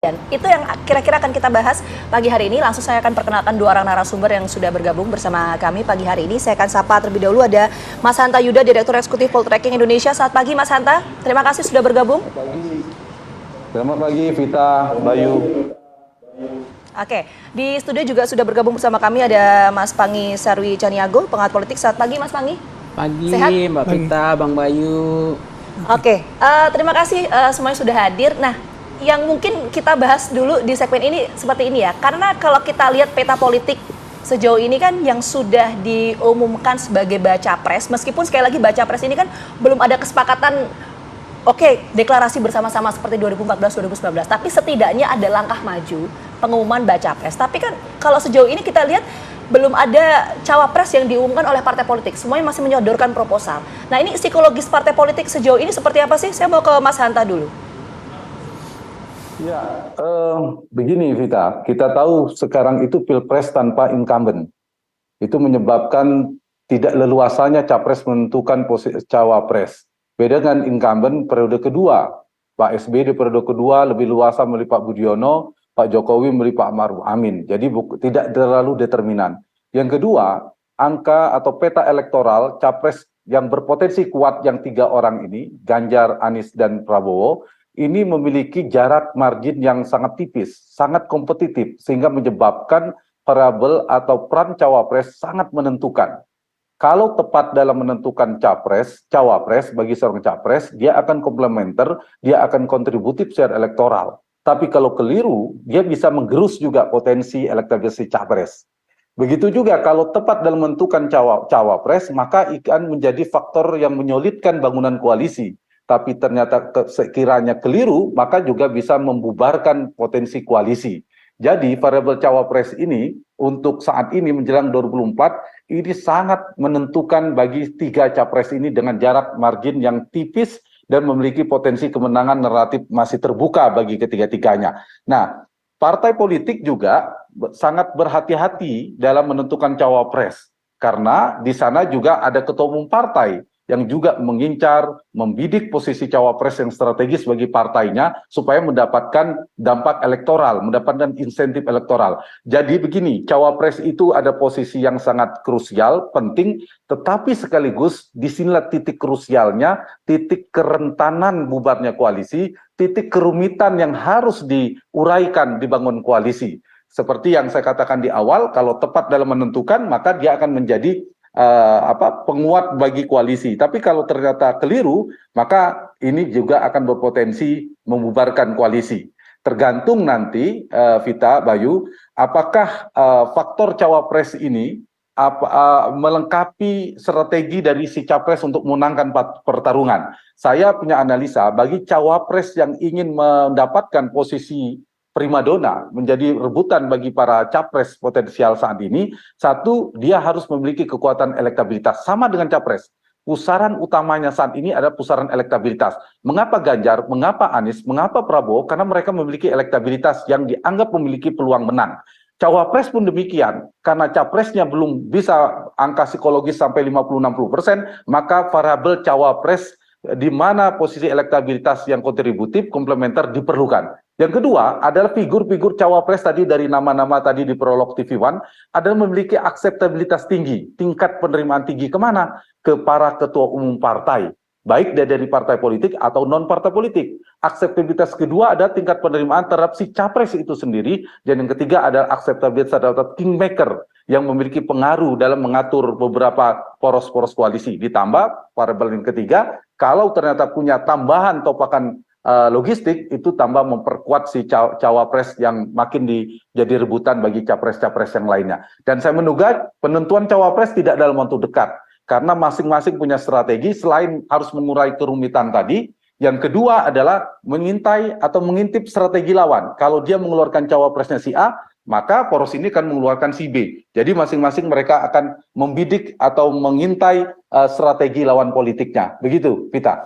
Dan itu yang kira-kira akan kita bahas pagi hari ini. Langsung saya akan perkenalkan dua orang narasumber yang sudah bergabung bersama kami pagi hari ini. Saya akan sapa terlebih dahulu ada Mas Hanta Yuda, Direktur Eksekutif Poltreking Indonesia. Selamat pagi Mas Hanta, terima kasih sudah bergabung. Selamat pagi Vita, Bayu. Oke, di studio juga sudah bergabung bersama kami ada Mas Pangi Sarwi Caniago, pengamat politik. Selamat pagi Mas Pangi. Pagi, Sehat? Mbak Vita, Bang Bayu. Oke, terima kasih semuanya sudah hadir. Nah, yang mungkin kita bahas dulu di segmen ini seperti ini ya, karena kalau kita lihat peta politik sejauh ini kan yang sudah diumumkan sebagai baca pres, meskipun sekali lagi baca pres ini kan belum ada kesepakatan, deklarasi bersama-sama seperti 2014-2019, tapi setidaknya ada langkah maju pengumuman baca pres. Tapi kan kalau sejauh ini kita lihat belum ada cawapres yang diumumkan oleh partai politik, semuanya masih menyodorkan proposal. Nah ini psikologis partai politik sejauh ini seperti apa sih? Saya mau ke Mas Hanta dulu. Ya, begini Vita, kita tahu sekarang itu pilpres tanpa incumbent. Itu menyebabkan tidak leluasanya capres menentukan posisi cawapres. Beda dengan incumbent periode kedua. Pak SBY di periode kedua lebih luasa memilih Pak Budiono, Pak Jokowi memilih Pak Maruf Amin. Jadi tidak terlalu determinan. Yang kedua, angka atau peta elektoral capres yang berpotensi kuat yang 3 orang ini, Ganjar, Anies, dan Prabowo, ini memiliki jarak margin yang sangat tipis, sangat kompetitif, sehingga menyebabkan variabel atau peran cawapres sangat menentukan. Kalau tepat dalam menentukan cawapres bagi seorang capres, dia akan komplementer, dia akan kontributif secara elektoral. Tapi kalau keliru, dia bisa menggerus juga potensi elektabilitas capres. Begitu juga kalau tepat dalam menentukan cawapres, maka akan menjadi faktor yang menyulitkan bangunan koalisi. Tapi ternyata sekiranya keliru, maka juga bisa membubarkan potensi koalisi. Jadi variabel cawapres ini untuk saat ini menjelang 2024 ini sangat menentukan bagi 3 capres ini dengan jarak margin yang tipis dan memiliki potensi kemenangan relatif masih terbuka bagi ketiga-tiganya. Nah, partai politik juga sangat berhati-hati dalam menentukan cawapres karena di sana juga ada ketua umum partai yang juga mengincar, membidik posisi cawapres yang strategis bagi partainya supaya mendapatkan dampak elektoral, mendapatkan insentif elektoral. Jadi begini, cawapres itu ada posisi yang sangat krusial, penting, tetapi sekaligus disinilah titik krusialnya, titik kerentanan bubarnya koalisi, titik kerumitan yang harus diuraikan dibangun koalisi. Seperti yang saya katakan di awal, kalau tepat dalam menentukan, maka dia akan menjadi penguat bagi koalisi. Tapi kalau ternyata keliru, maka ini juga akan berpotensi membubarkan koalisi. Tergantung nanti, Vita, Bayu, apakah faktor cawapres ini melengkapi strategi dari si capres untuk memenangkan pertarungan. Saya punya analisa, bagi cawapres yang ingin mendapatkan posisi primadona menjadi rebutan bagi para capres potensial saat ini, satu, dia harus memiliki kekuatan elektabilitas sama dengan capres. Pusaran utamanya saat ini adalah pusaran elektabilitas. Mengapa Ganjar, mengapa Anies, mengapa Prabowo? Karena mereka memiliki elektabilitas yang dianggap memiliki peluang menang. Cawapres pun demikian, karena capresnya belum bisa angka psikologis sampai 50-60%, maka variabel cawapres di mana posisi elektabilitas yang kontributif, komplementer diperlukan. Yang kedua adalah figur-figur cawapres tadi dari nama-nama tadi di prolog TV One adalah memiliki akseptabilitas tinggi, tingkat penerimaan tinggi kemana? Ke para ketua umum partai, baik dari partai politik atau non-partai politik. Akseptabilitas kedua adalah tingkat penerimaan terhadap si capres itu sendiri, dan yang ketiga adalah akseptabilitas terhadap kingmaker yang memiliki pengaruh dalam mengatur beberapa poros-poros koalisi. Ditambah variabel yang ketiga, kalau ternyata punya tambahan topakan logistik, itu tambah memperkuat si cawapres yang makin jadi rebutan bagi capres-capres yang lainnya. Dan saya menduga penentuan cawapres tidak dalam waktu dekat, karena masing-masing punya strategi. Selain harus mengurai kerumitan tadi, yang kedua adalah mengintai atau mengintip strategi lawan. Kalau dia mengeluarkan cawapresnya si A, maka poros ini akan mengeluarkan si B. Jadi masing-masing mereka akan membidik atau mengintai strategi lawan politiknya. Begitu, Vita.